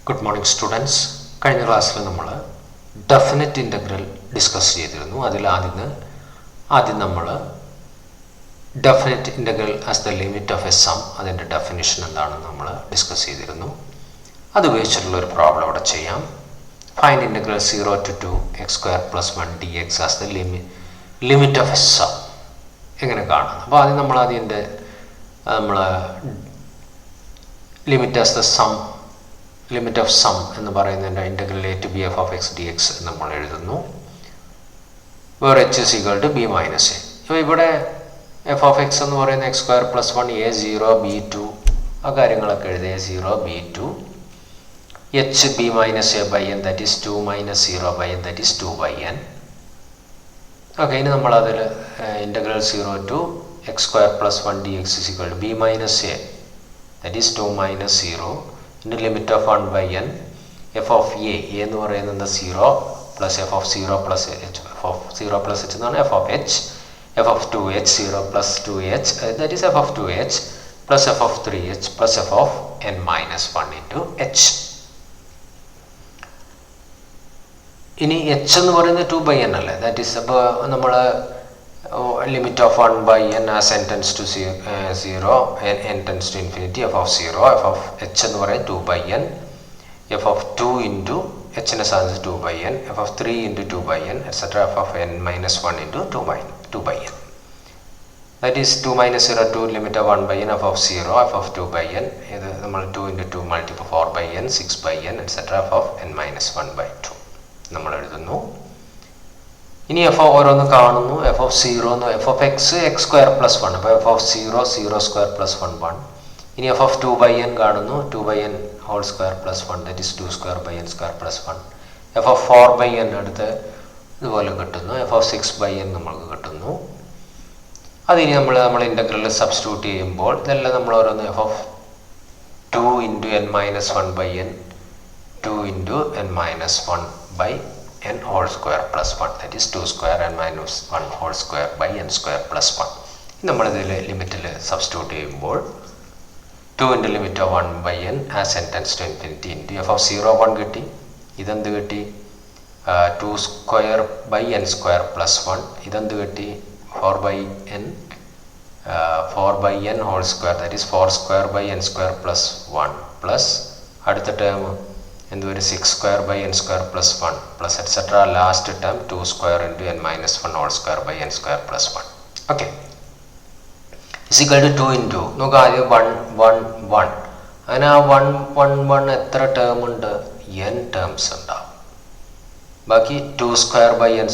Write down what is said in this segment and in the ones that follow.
Good morning students. കഴിഞ്ഞ ക്ലാസ്സിൽ നമ്മൾ ഡെഫിനിറ്റ് ഇൻ്റഗ്രൽ ഡിസ്കസ് ചെയ്തിരുന്നു. ആദ്യം നമ്മൾ definite integral as the limit of a sum, അതിൻ്റെ ഡെഫിനിഷൻ എന്താണെന്ന് നമ്മൾ ഡിസ്കസ് ചെയ്തിരുന്നു. അത് ഉപയോഗിച്ചിട്ടുള്ള ഒരു പ്രോബ്ലം ഇവിടെ ചെയ്യാം. Find integral 0 to 2x² + 1 dx as the limit of a sum എങ്ങനെ കാണാം. അപ്പോൾ ആദ്യം നമ്മൾ limit as the sum, limit of sum എന്ന് പറയുന്നതിൻ്റെ integral a to b f of x dx നമ്മൾ എഴുതുന്നു. Where h is equal to b minus a. അപ്പോൾ ഇവിടെ f of x എന്ന് പറയുന്ന x² + 1 a0 b2 ആ കാര്യങ്ങളൊക്കെ എഴുതി. a0 b2 h b minus a by n, that is 2 minus 0 by n, that is 2 by n. Okay, ഇനി നമ്മളതിൽ integral 0 to x² + 1 dx is equal to b minus a, that is 2 minus 0 into limit of 1 by n f of a എന്ന് പറയുന്നത് 0 plus f of 0 plus h, f of 0 plus h എന്നാണ് f of h, f of 2h 0 plus 2h, that is f of 2h plus f of 3h plus f of n minus 1 into h. ഇനി h എന്ന് പറയുന്നത് 2 by n അല്ലേ, that is അപ്പോൾ നമ്മൾ limit of 1 by n as n tends to 0, n tends to infinity, f of 0, f of h എന്ന് പറയുന്നത് 2 by n, f of 2 into h നെ സാധിച്ച് 2 by n, f of 3 into 2 by n, etc. f of n minus 1 into 2 by n. That is 2 minus 0, 2 limit of 1 by n, f of 0, f of 2 by n, ഇത് നമ്മൾ 2 into 2 multiple 4 by n, 6 by n, etc. f of n minus 1 by 2 നമ്മൾ എഴുതുന്നു. ഇനി F ഓരോന്ന് കാണുന്നു. F of 0 എന്ന് F of x x² + 1, അപ്പോൾ F of 0 0² + 1 1. ഇനി എഫ് ഓഫ് 2 by n കാണുന്നു, 2 by n whole square plus 1, that is 2² by n² plus 1. F of 4 by n അടുത്ത് ഇതുപോലെ കിട്ടുന്നു. എഫ് ഓഫ് 6 by n നമ്മൾക്ക് കിട്ടുന്നു. അതിനി നമ്മൾ ഇൻ്റഗ്രലിൽ സബ്സ്റ്റിറ്റ്യൂട്ട് ചെയ്യുമ്പോൾ ഇതെല്ലാം നമ്മൾ ഓരോന്ന് F of 2 into n minus 1 by n, 2 into n minus 1 by n whole square plus 1, that is 2² n minus 1 whole square by n² plus 1. നമ്മളിതിൽ ലിമിറ്റിൽ സബ്സ്റ്റിറ്റ്യൂട്ട് ചെയ്യുമ്പോൾ 2 into limit of 1 by n as n tends to infinity into f of 0 1 കിട്ടി. ഇതെന്ത് കിട്ടി? 2² by n² plus 1. ഇതെന്ത് കിട്ടി? 4 by n whole square, that is 4² by n² plus 1 plus അടുത്ത term എന്ത് വരും? 6² by n² plus 1 plus etc. Last term 2² into n minus 1 whole square by n² plus 1. Okay, is equal to 2 into നോക്കുക ആദ്യം 1 1 1. അങ്ങനെ ആ 1 1 1 എത്ര term ഉണ്ട്? n terms ഉണ്ടാവും. ബാക്കി 2² by n²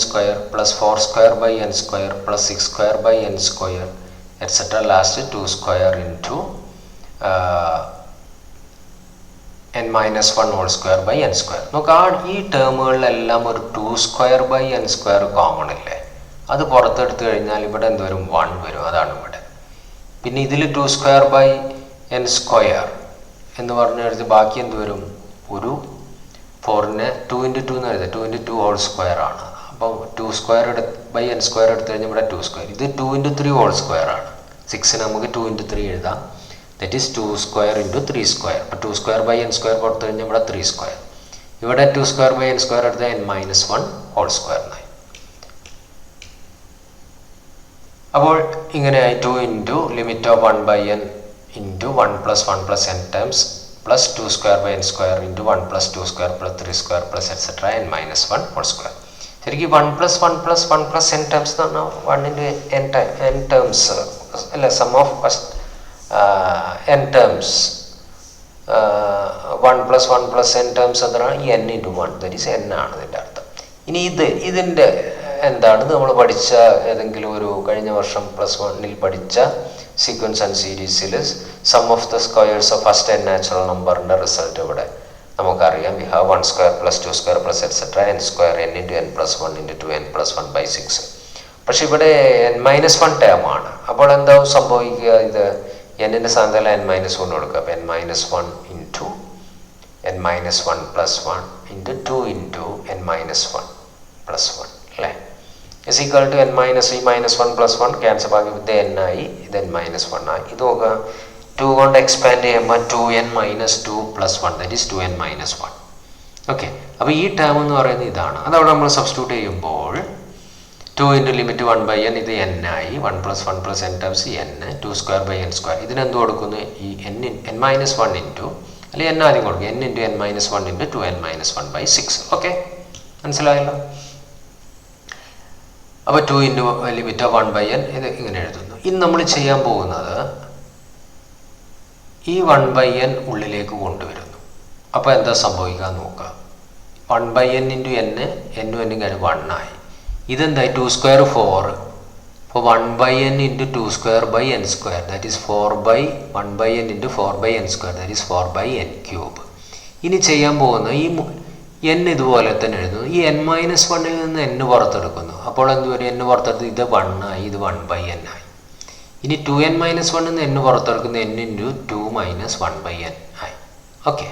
plus 4² by n² plus 6² by n² etc. Last 2² into n minus 1 whole square by n². നോക്കുക ഈ ടേമുകളിലെല്ലാം ഒരു 2² by n² കോമൺ ഇല്ലേ? അത് പുറത്തെടുത്തു കഴിഞ്ഞാൽ ഇവിടെ എന്ത് വരും? 1 വരും. അതാണ് ഇവിടെ. പിന്നെ ഇതിൽ 2² by n² എന്ന് പറഞ്ഞു എഴുതി ബാക്കി എന്ത് വരും? ഒരു 4നെ 2 into 2 എന്ന് എഴുതുക, 2 into 2 whole square ആണ്. അപ്പോൾ 2² by n² എടുത്തു കഴിഞ്ഞാൽ ഇവിടെ 2². ഇത് 2 into 3 whole square ആണ്. 6ന് നമുക്ക് 2 into 3 എഴുതാം, that is 2² into 3². അപ്പോൾ 2² by n² കൊടുത്തു കഴിഞ്ഞാൽ ഇവിടെ 3². ഇവിടെ 2² by n² എടുത്താൽ n minus 1 whole square എന്നായി. അപ്പോൾ ഇങ്ങനെയായി 2 into limit of 1 by n into 1 plus 1 plus n times plus 2² by n² into 1 plus 2² plus 3² plus etc. n minus 1 whole square. ശരിക്കും 1 plus 1 plus 1 plus n times എന്ന് പറഞ്ഞാൽ 1 into n terms അല്ല, some of n terms 1 plus 1 plus n terms എന്താണ്? ഈ n into 1, that is n ആണ് ഇതിൻ്റെ അർത്ഥം. ഇനി ഇതിൻ്റെ എന്താണ്? നമ്മൾ പഠിച്ച ഏതെങ്കിലും ഒരു കഴിഞ്ഞ വർഷം +1 പഠിച്ച സീക്വൻസ് ആൻഡ് സീരീസിൽ sum of the squares of first n natural നമ്പറിൻ്റെ റിസൾട്ട് ഇവിടെ നമുക്കറിയാം. We have 1² plus 2² plus etc. n² n into n plus 1 into 2n plus 1 by 6. പക്ഷെ ഇവിടെ n minus 1 ടേം ആണ്. അപ്പോൾ എന്താവും സംഭവിക്കുക? ഇത് n-ൻ്റെ സ്ഥാനത്തല്ല n minus 1 കൊടുക്കുക. അപ്പോൾ n minus 1 into n minus 1 plus 1 into 2 into n minus 1 plus 1 അല്ലേ? is equal to n minus 1 plus 1 cancel ആക്കി ഇത് n ആയി, ഇത് n minus 1 ആയി. ഇത് നോക്കുക, 2 കൊണ്ട് എക്സ്പാൻഡ് ചെയ്യുമ്പോൾ 2n minus 2 plus 1 that is 2n minus 1. Okay, അപ്പോൾ ഈ ടേം എന്ന് പറയുന്നത് ഇതാണ്. അതവിടെ നമ്മൾ സബ്സ്റ്റിറ്റ്യൂട്ട് ചെയ്യുമ്പോൾ 2 ഇൻറ്റു ലിമിറ്റ് 1/n ഇത് n ആയി. 1 + 1 + n ടൈംസ് n 2² n². ഇതിനെന്ത് കൊടുക്കുന്നു? ഈ n മൈനസ് 1 ഇൻറ്റു അല്ലെങ്കിൽ n ആദ്യം കൊടുക്കും. n into n minus 1 into 2n minus 1/6. Okay, മനസ്സിലായല്ലോ? അപ്പോൾ 2 ഇൻറ്റു ലിമിറ്റ് ഓഫ് 1/n ഇത് ഇങ്ങനെ എഴുതുന്നു. ഇനി നമ്മൾ ചെയ്യാൻ പോകുന്നത് ഈ 1/n ഉള്ളിലേക്ക് കൊണ്ടുവരുന്നു. അപ്പോൾ എന്താ സംഭവിക്കാൻ നോക്കുക. 1/n ഇൻറ്റു n n കഴിഞ്ഞ് 1 ആയി. ഇതെന്തായി? 2² 4. അപ്പോൾ 1/n into 2²/n² that is 4/1/n into 4/n² that is 4/n³. ഇനി ചെയ്യാൻ പോകുന്ന ഈ n ഇതുപോലെ തന്നെ എഴുതുന്നു. ഈ n മൈനസ് 1ൽ നിന്ന് n പുറത്തെടുക്കുന്നു. അപ്പോൾ എന്ത് വരും? n പുറത്തെടുത്ത് ഇത് 1 ആയി, ഇത് 1/n ആയി. ഇനി 2n മൈനസ് 1ൽ നിന്ന് n പുറത്തെടുക്കുന്ന n into 2 minus 1/n ആയി. ഓക്കെ,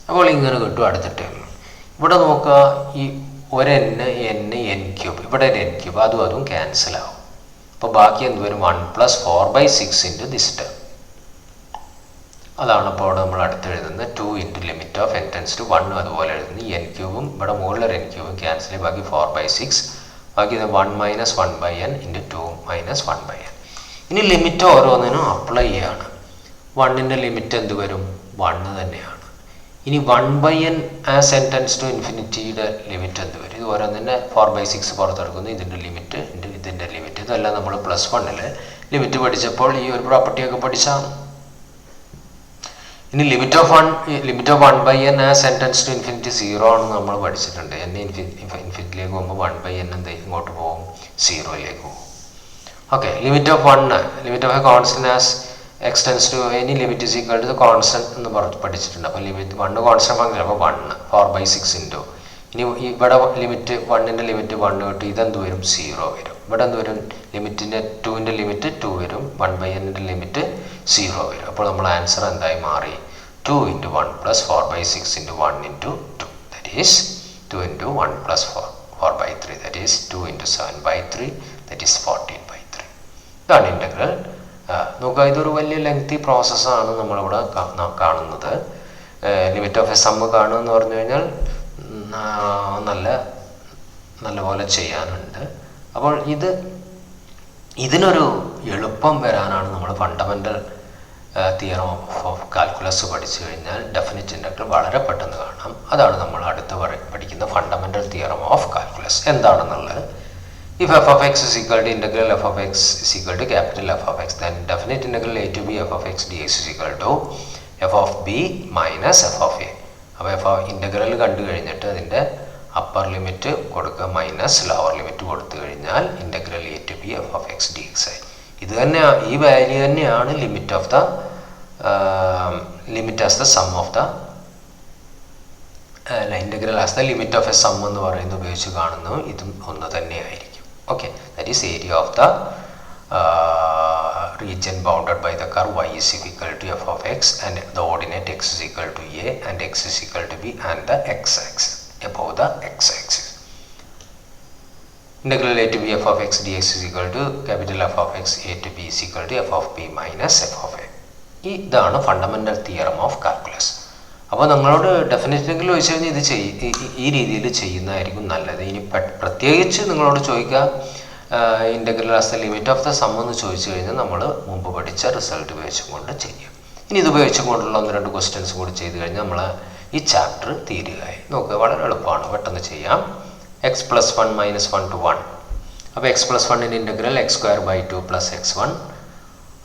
അപ്പോൾ ഇങ്ങനെ കിട്ടും. അടുത്ത ടേം ഇവിടെ നോക്കുക. ഈ ഒരു n³ ഇവിടെ ഒരു n³ അതും ക്യാൻസൽ ആവും. അപ്പോൾ ബാക്കി എന്ത് വരും? 1 + 4/6 ഇൻറ്റു ദിസ് ടേം. അതാണ് അപ്പോൾ നമ്മൾ അടുത്ത് എഴുതുന്നത് 2 into limit of n tends to 1 അതുപോലെ എഴുതുന്നു. ഈ n³ ഇവിടെ മുകളിലൊരു n³ ക്യാൻസൽ ചെയ്യും. ബാക്കി 4/6. ബാക്കി 1 minus 1/n into 2 minus 1/n. ഇനി ലിമിറ്റ് ഓരോന്നിനും അപ്ലൈ ചെയ്യാണ്. 1ൻ്റെ ലിമിറ്റ് എന്ത് വരും? 1 തന്നെയാണ്. ഇനി 1/n as n tends to ഇൻഫിനിറ്റിയുടെ ലിമിറ്റ് എന്ത് വരും? ഇത് ഓരോന്നിൻ്റെ 4/6 പുറത്തെടുക്കുന്നു. ഇതിൻ്റെ ലിമിറ്റ് ഇതിൻ്റെ ലിമിറ്റ് ഇതെല്ലാം നമ്മൾ +1ൽ ലിമിറ്റ് പഠിച്ചപ്പോൾ ഈ ഒരു പ്രോപ്പർട്ടിയൊക്കെ പഠിച്ചാണ്. ഇനി limit of 1/n as n tends to infinity 0 ആണെന്ന് നമ്മൾ പഠിച്ചിട്ടുണ്ട്. n ഇൻഫിനിറ്റിയിലേക്ക് പോകുമ്പോൾ 1/n എന്ത് ഇങ്ങോട്ട് പോകും? 0യിലേക്ക് പോകും. Okay, limit of 1 limit of a constant as x tends to any limit is equal to constant എന്ന് പഠിച്ചിട്ടുണ്ട്. അപ്പോൾ ലിമിറ്റ് 1 കോൺസ്റ്റന്റ് ഫംഗ്ഷൻ അപ്പോൾ 1 4/6 ഇൻറ്റു ഇനി ഇവിടെ ലിമിറ്റ് 1ൻ്റെ ലിമിറ്റ് 1 കിട്ടും. ഇതെന്ത് വരും? 0 വരും. ഇവിടെ എന്ത് വരും? ലിമിറ്റിൻ്റെ 2ൻ്റെ ലിമിറ്റ് 2 വരും. 1/nൻ്റെ ലിമിറ്റ് 0 വരും. അപ്പോൾ നമ്മൾ ആൻസർ എന്തായി മാറി? 2 into 1 + 4/6 into 1 into 2 that is 2 into 1 + 4/3 that is 2 into 7/3 that is 14/3. ഇതാണ് ഇൻ്റഗ്രൽ. നോക്കുക, ഇതൊരു വലിയ ലെങ്തി പ്രോസസ്സാണ് നമ്മളിവിടെ കാണുന്നത്. ലിമിറ്റ് ഓഫ് എ സം കാണുക എന്ന് പറഞ്ഞു കഴിഞ്ഞാൽ നല്ലപോലെ ചെയ്യാനുണ്ട്. അപ്പോൾ ഇതിനൊരു എളുപ്പം വരാനാണ് നമ്മൾ ഫണ്ടമെൻ്റൽ തിയറം ഓഫ് കാൽക്കുലസ് പഠിച്ചു കഴിഞ്ഞാൽ ഡെഫിനിറ്റ് ഇൻ്റഗ്രൽ വളരെ പെട്ടെന്ന് കാണാം. അതാണ് നമ്മൾ അടുത്ത് പഠിക്കുന്ന ഫണ്ടമെൻ്റൽ തിയറം ഓഫ് കാൽക്കുലസ്. എന്താണെന്നുള്ളത്, if f of x is equal to integral f of x is equal to capital F of x, then definite integral a to b f of x dx is equal to f of b minus f of a. അപ്പോൾ f of integral കണ്ടു കഴിഞ്ഞിട്ട് അതിൻ്റെ upper limit കൊടുക്കുക minus lower limit കൊടുത്തു കഴിഞ്ഞാൽ integral a to b f of x dx ആയി. ഇത് തന്നെയാണ്, ഈ വാല്യൂ തന്നെയാണ് limit of the limit as the sum of the integral as the limit of a sum എന്ന് പറയുന്നത് ഉപയോഗിച്ച് കാണുന്നു. ഇതും ഒന്ന് തന്നെയായിരിക്കും. Okay, that is area of the region bounded by the curve y is equal to f of x and the ordinate x is equal to a and x is equal to b and the x-axis above the x-axis. Integral a to b f of x dx is equal to capital F of x a to b is equal to f of b minus f of a. ഇതാണ് fundamental theorem of calculus. അപ്പോൾ നിങ്ങളോട് ഡെഫിനറ്റെങ്കിലും ചോദിച്ചു കഴിഞ്ഞാൽ ഇത് ഈ രീതിയിൽ ചെയ്യുന്നതായിരിക്കും നല്ലത്. ഇനി പ്രത്യേകിച്ച് നിങ്ങളോട് ചോദിക്കുക integral as the limit of the sum എന്ന് ചോദിച്ചു കഴിഞ്ഞാൽ നമ്മൾ മുമ്പ് പഠിച്ച റിസൾട്ട് ഉപയോഗിച്ചുകൊണ്ട് ചെയ്യും. ഇനി ഇത് ഉപയോഗിച്ചുകൊണ്ടുള്ള 1-2 ക്വസ്റ്റ്യൻസ് കൂടി ചെയ്ത് കഴിഞ്ഞാൽ നമ്മൾ ഈ ചാപ്റ്റർ തീരുകയായി. നോക്കുക, വളരെ എളുപ്പമാണ്, പെട്ടെന്ന് ചെയ്യാം. x + 1 - 1 to 1. അപ്പോൾ x + 1 integral x²/2 + x1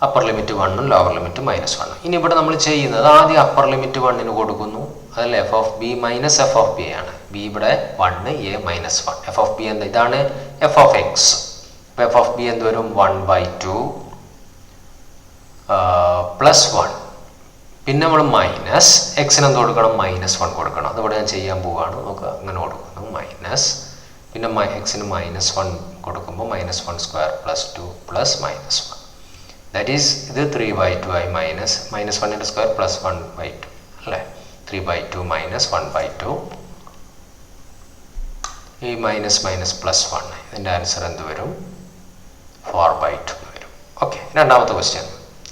upper limit 1 lower limit -1. ഇനി ഇവിടെ നമ്മൾ ചെയ്യുന്നത് ആദ്യം അപ്പർ ലിമിറ്റ് 1 കൊടുക്കുന്നു. അതിൽ F of B minus F of B ആണ്. ബി ഇവിടെ 1 a -1. എഫ് ഓഫ് ബി എന്താ? ഇതാണ് എഫ് ഓഫ് എക്സ്. അപ്പോൾ എഫ് ഓഫ് ബി എന്ത് വരും? 1/2 +1. പിന്നെ നമ്മൾ മൈനസ് എക്സിന് എന്ത് കൊടുക്കണം? -1 കൊടുക്കണം. അതിവിടെ ഞാൻ ചെയ്യാൻ പോവുകയാണ്. നമുക്ക് അങ്ങനെ കൊടുക്കുന്നു മൈനസ്. പിന്നെ എക്സിന് -1 കൊടുക്കുമ്പോൾ -1² +2 +-1. ദാറ്റ് ഈസ് ഇത് 3/2 ആയി. -1ൻ്റെ സ്ക്വയർ +1/2 അല്ലേ? 3/2 - 1/2. ഈ -+1. ഇതിൻ്റെ ആൻസർ എന്ത് വരും? 4/2 വരും. ഓക്കെ, രണ്ടാമത്തെ question.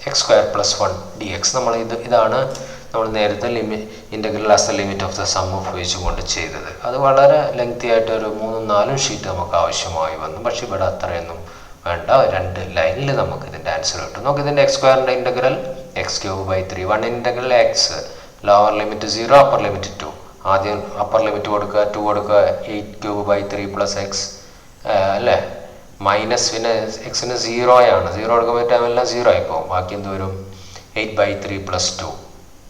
X square plus 1 D X. ഇതാണ് നമ്മൾ നേരത്തെ integral as the limit of the sum ഉപയോഗിച്ചുകൊണ്ട് ചെയ്തത്. അത് വളരെ ലെങ്തി ആയിട്ട് ഒരു 3-4 ഷീറ്റ് നമുക്ക് ആവശ്യമായി വന്നു. പക്ഷേ ഇവിടെ അത്രയൊന്നും വേണ്ട, 2 ലൈനിൽ നമുക്ക് ഇതിൻ്റെ ആൻസർ കിട്ടും. നമുക്ക് ഇതിൻ്റെ എക്സ് സ്ക്വയറിൻ്റെ integral x³ 1 integral x, lower limit 0, upper limit 2. ആദ്യം അപ്പർ ലിമിറ്റ് കൊടുക്കുക, 2 കൊടുക്കുക, 8³ പ്ലസ് എക്സ് അല്ലേ, മൈനസ് പിന്നെ എക്സിന് 0 ആണ്, 0 കൊടുക്കുമ്പോൾ ടൈമെല്ലാം 0 ആയി പോകും. ബാക്കി എന്ത് വരും, 8/3 പ്ലസ് 2,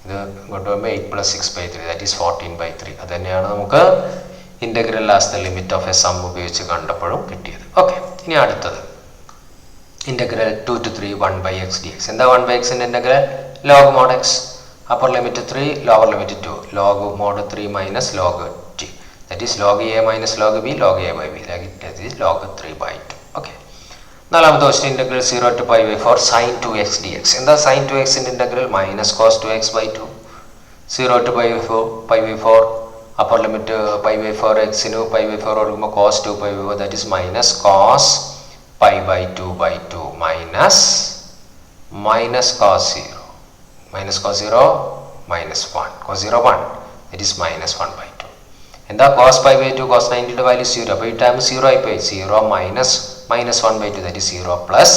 ഇത് ഇങ്ങോട്ട് വരുമ്പോൾ 8 + 6/3, ദാറ്റ് ഈസ് 14/3. അത് തന്നെയാണ് നമുക്ക് integral as the limit of a sum ഉപയോഗിച്ച് കണ്ടപ്പോഴും കിട്ടിയത്. ഓക്കെ, ഇനി അടുത്തത് ഇൻ്റഗ്രൽ 2 to 3 1/x dx. എന്താ 1/xൻ്റെ integral? log mod x, upper limit 3, lower limit 2, log mod 3 minus log t, that is log a minus log b, log a/b, that is log 3/2. Okay, നാലാമത്തെ question integral 0 to π/4 sin 2x dx. എന്താ sin 2xൻ്റെ ഇൻ്റഗ്രൽ? Minus cos 2x/2, 0 to π/4, upper limit π/4, എക്സിന് π/4 കൊടുക്കുമ്പോൾ cos 2π/4, that is minus cos π/2/2 minus cos 0, minus 1, cos 0 1, that is minus 1/2. എന്താ cos π/2, cos 90യുടെ value 0, അപ്പോൾ ഈ time 0 ആയിപ്പോയി. 0 minus 1/2, that is 0 plus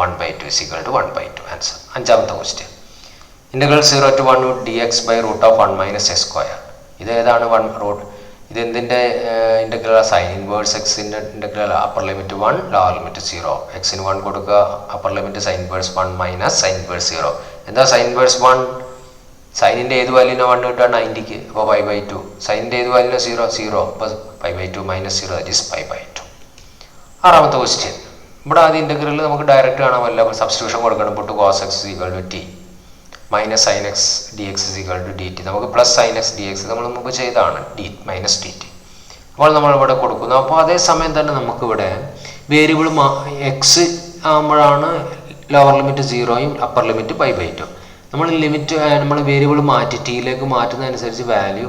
1/2 = 1/2. Answer. അഞ്ചാമത്തെ question integral 0 to 1 dx/√1 - x². ഇത് ഏതാണ് 1 ഇത് എന്തിൻ്റെ ഇൻ്റഗ്രൽ? സൈൻ ഇൻവേഴ്സ് എക്സിൻ്റെ integral. Upper limit 1, lower limit 0. എക്സിന് 1 കൊടുക്കുക, upper limit sine inverse 1 minus sine inverse 0. എന്താ സൈൻ ഇൻവേഴ്സ് 1? സൈനിൻ്റെ ഏത് വാല്യൂവിനെ 1 കിട്ടുക? 90ക്ക്, അപ്പോൾ π/2. സൈനിൻ്റെ ഏത് വാല്യൂവിനെ 0, അപ്പോൾ π/2 മൈനസ് 0, ദാറ്റ് ഈസ് π/2. ആറാമത്തെ ക്വസ്റ്റ്യൻ, ഇവിടെ ആദ്യം ഇൻ്റഗ്രൽ നമുക്ക് ഡയറക്റ്റ് കാണാമല്ല, സബ്സ്റ്റിറ്റ്യൂഷൻ കൊടുക്കണം. Put cos x = t minus sin x dx = dt. നമുക്ക് പ്ലസ് sin x dx നമ്മൾ മുമ്പ് ചെയ്താണ്, മൈനസ് dt. അപ്പോൾ നമ്മൾ ഇവിടെ കൊടുക്കുന്നു. അപ്പോൾ അതേസമയം തന്നെ നമുക്കിവിടെ വേരിയബിൾ എക്സ് ആകുമ്പോഴാണ് ലോവർ ലിമിറ്റ് 0യും അപ്പർ ലിമിറ്റ് π/2. നമ്മൾ വേരിയബിൾ മാറ്റി ടീയിലേക്ക് മാറ്റുന്നതനുസരിച്ച് വാല്യൂ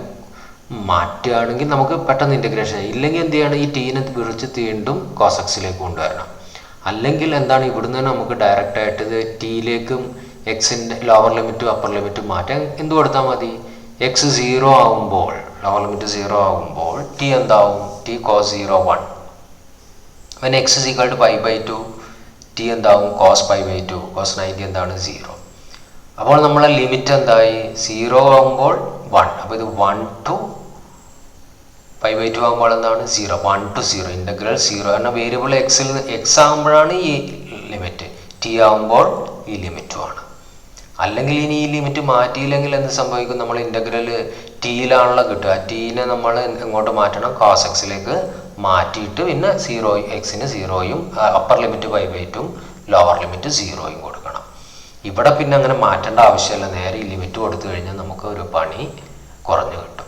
മാറ്റുകയാണെങ്കിൽ നമുക്ക് പെട്ടെന്ന് ഇൻ്റഗ്രേഷൻ. ഇല്ലെങ്കിൽ എന്ത് ചെയ്യണം, ഈ ടീനെ വിളിച്ച് വീണ്ടും cos x കൊണ്ടുവരണം. അല്ലെങ്കിൽ എന്താണ്, ഇവിടുന്ന് നമുക്ക് ഡയറക്റ്റായിട്ട് ഇത് ടീയിലേക്കും എക്സിൻ്റെ ലോവർ ലിമിറ്റും അപ്പർ ലിമിറ്റും മാറ്റാൻ എന്ത് കൊടുത്താൽ മതി? എക്സ് 0 ആകുമ്പോൾ, ലോവർ ലിമിറ്റ് 0 ആകുമ്പോൾ ടി എന്താവും? T cos 0 1. when x = π/2 t എന്താവും? cos π/2. cos 90 എന്താണ്? 0. അപ്പോൾ നമ്മളെ ലിമിറ്റ് എന്തായി? 0 ആകുമ്പോൾ 1. അപ്പോൾ ഇത് 1 to π/2 ആകുമ്പോൾ എന്താണ്? 0. 1 to 0, ഇൻ്റഗ്രൽ 0. കാരണം വേരിയബിൾ എക്സ് ആകുമ്പോഴാണ് ഈ ലിമിറ്റ്, ടി ആകുമ്പോൾ ഈ ലിമിറ്റുമാണ്. അല്ലെങ്കിൽ ഇനി ഈ ലിമിറ്റ് മാറ്റിയില്ലെങ്കിൽ എന്ത് സംഭവിക്കും? നമ്മൾ ഇൻ്റഗ്രൽ ടീയിലാണല്ലോ കിട്ടുക. ടീനെ നമ്മൾ എങ്ങോട്ട് മാറ്റണം? cos x മാറ്റിയിട്ട് പിന്നെ 0 എക്സിന് 0യും അപ്പർ ലിമിറ്റ് π/2 ലോവർ ലിമിറ്റ് 0യും കൊടുക്കണം. ഇവിടെ പിന്നെ അങ്ങനെ മാറ്റേണ്ട ആവശ്യമില്ല, നേരെ ഈ ലിമിറ്റ് കൊടുത്തു കഴിഞ്ഞാൽ നമുക്ക് ഒരു പണി കുറഞ്ഞു കിട്ടും.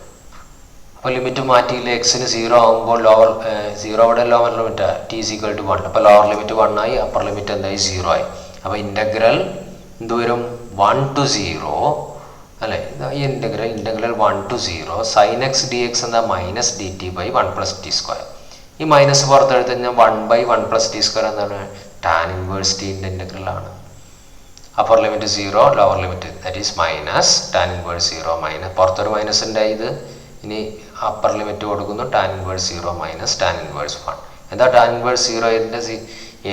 അപ്പോൾ ലിമിറ്റ് മാറ്റിയില്ല, എക്സിന് 0 ആകുമ്പോൾ 0 ലോവർ ലിമിറ്റ് t = 1. അപ്പോൾ ലോവർ ലിമിറ്റ് 1 ആയി, അപ്പർ ലിമിറ്റ് എന്തായി? 0 ആയി. അപ്പോൾ ഇൻ്റഗ്രൽ എന്ത് വരും? 1 to 0 അല്ലേ, ഈ integral 1 to 0 sin x dx എന്താ? Minus dt/1 + t². ഈ മൈനസ് പുറത്തെടുത്ത് കഴിഞ്ഞാൽ 1/1 + t² എന്താണ്? ടാൻ ഇൻവേഴ്സ് ടീൻ്റെ ഇൻ്റഗ്രലാണ്. Upper limit 0, lower limit that is minus tan inverse 0 minus, പുറത്തൊരു മൈനസ് ഉണ്ടായി. ഇത് ഇനി അപ്പർ ലിമിറ്റ് കൊടുക്കുന്നു, tan inverse 0 minus tan inverse 1. എന്താ ടാൻ ഇൻവേഴ്സ് 0?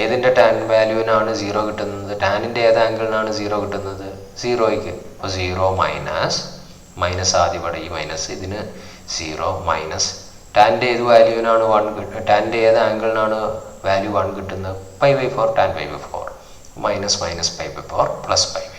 ഏതിൻ്റെ ടാൻ വാല്യൂവിനാണ് 0 കിട്ടുന്നത്? ടാനിൻ്റെ ഏത് ആംഗിളിനാണ് 0 കിട്ടുന്നത്? 0യ്ക്ക്. അപ്പോൾ 0 മൈനസ് ആദ്യം ഇവിടെ ഈ മൈനസ്, ഇതിന് 0 മൈനസ് ടാൻ്റെ ഏത് വാല്യൂവിനാണ് 1 കിട്ടുന്നത്? ടാൻ്റെ ഏത് ആംഗിളിനാണ് വാല്യൂ 1 കിട്ടുന്നത്? π/4, tan π/4 മൈനസ് π/4 പ്ലസ് π/4.